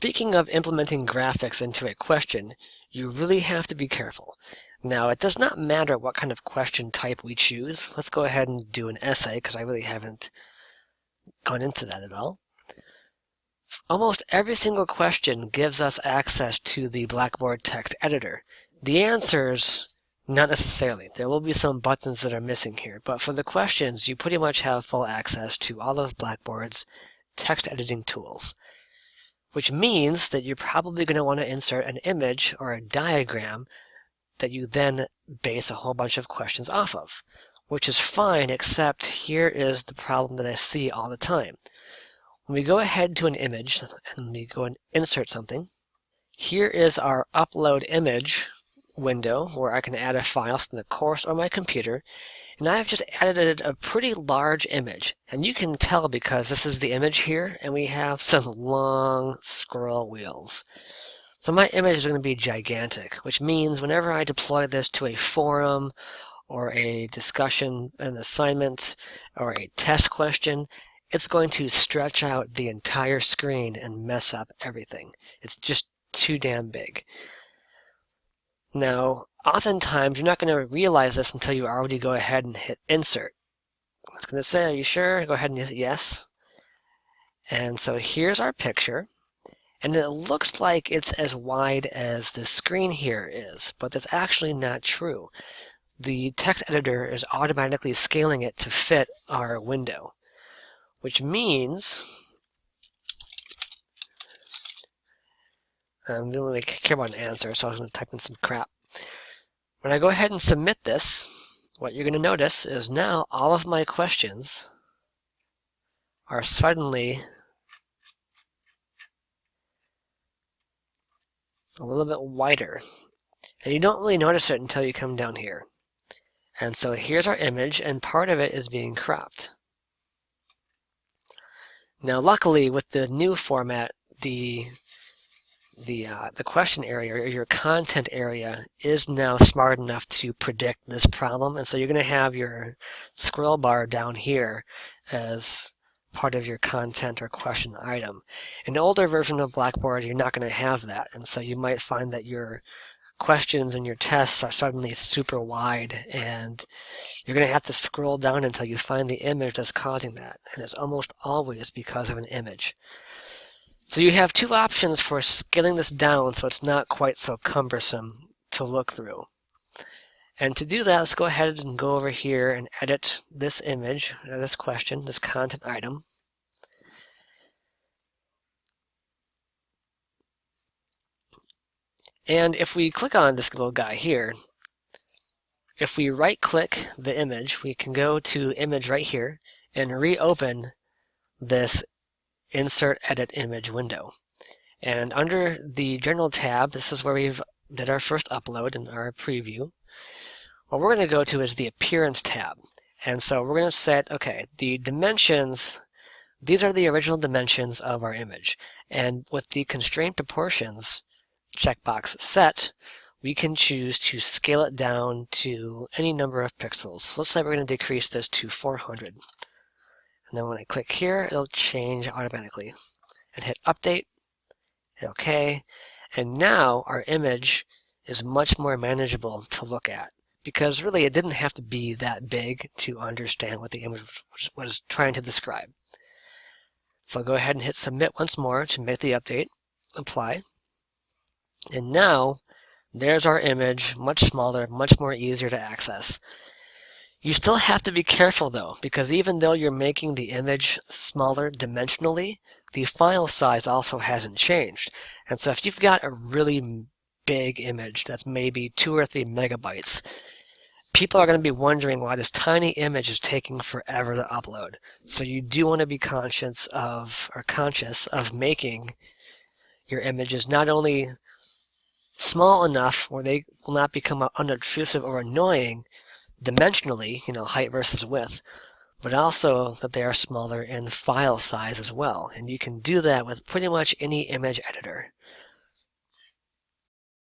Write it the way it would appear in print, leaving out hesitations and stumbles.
speaking of implementing graphics into a question, you really have to be careful. Now, it does not matter what kind of question type we choose. Let's go ahead and do an essay, because I really haven't gone into that at all. Almost every single question gives us access to the Blackboard text editor. The answers, not necessarily. There will be some buttons that are missing here, but for the questions, you pretty much have full access to all of Blackboard's text editing tools, which means that you're probably going to want to insert an image or a diagram that you then base a whole bunch of questions off of, which is fine, except here is the problem that I see all the time. When we go ahead to an image and we go and insert something, here is our upload image window where I can add a file from the course or my computer, and I've just added a pretty large image, and you can tell because this is the image here and we have some long scroll wheels. So my image is going to be gigantic, which means whenever I deploy this to a forum or a discussion, an assignment, or a test question, it's going to stretch out the entire screen and mess up everything. It's just too damn big. Now, oftentimes you're not going to realize this until you already go ahead and hit insert. It's going to say, are you sure? Go ahead and hit yes. And so here's our picture. And it looks like it's as wide as the screen here is, but that's actually not true. The text editor is automatically scaling it to fit our window, which means I don't really care about an answer, so I was going to type in some crap. When I go ahead and submit this, what you're going to notice is now all of my questions are suddenly a little bit wider. And you don't really notice it until you come down here. And so here's our image, and part of it is being cropped. Now, luckily, with the new format, the question area, or your content area, is now smart enough to predict this problem. And so you're going to have your scroll bar down here as part of your content or question item. In an older version of Blackboard, you're not going to have that. And so you might find that your questions and your tests are suddenly super wide, and you're going to have to scroll down until you find the image that's causing that. And it's almost always because of an image. So you have two options for scaling this down so it's not quite so cumbersome to look through. And to do that, let's go ahead and go over here and edit this image, or this question, this content item. And if we click on this little guy here, if we right-click the image, we can go to image right here and reopen this Insert Edit Image window. And under the General tab, this is where we've did our first upload in our preview. What we're going to go to is the Appearance tab. And so we're going to set, okay, the dimensions, these are the original dimensions of our image. And with the Constraint Proportions checkbox set, we can choose to scale it down to any number of pixels. So let's say we're going to decrease this to 400. And then when I click here, it'll change automatically. And hit Update, hit OK, and now our image is much more manageable to look at, because really it didn't have to be that big to understand what the image was trying to describe. So I'll go ahead and hit Submit once more to make the update, Apply, and now there's our image, much smaller, much more easier to access. You still have to be careful though, because even though you're making the image smaller dimensionally, the file size also hasn't changed. And so if you've got a really big image that's maybe 2 or 3 megabytes, people are going to be wondering why this tiny image is taking forever to upload. So you do want to be conscious of making your images not only small enough where they will not become unobtrusive or annoying dimensionally, height versus width, but also that they are smaller in file size as well. And you can do that with pretty much any image editor.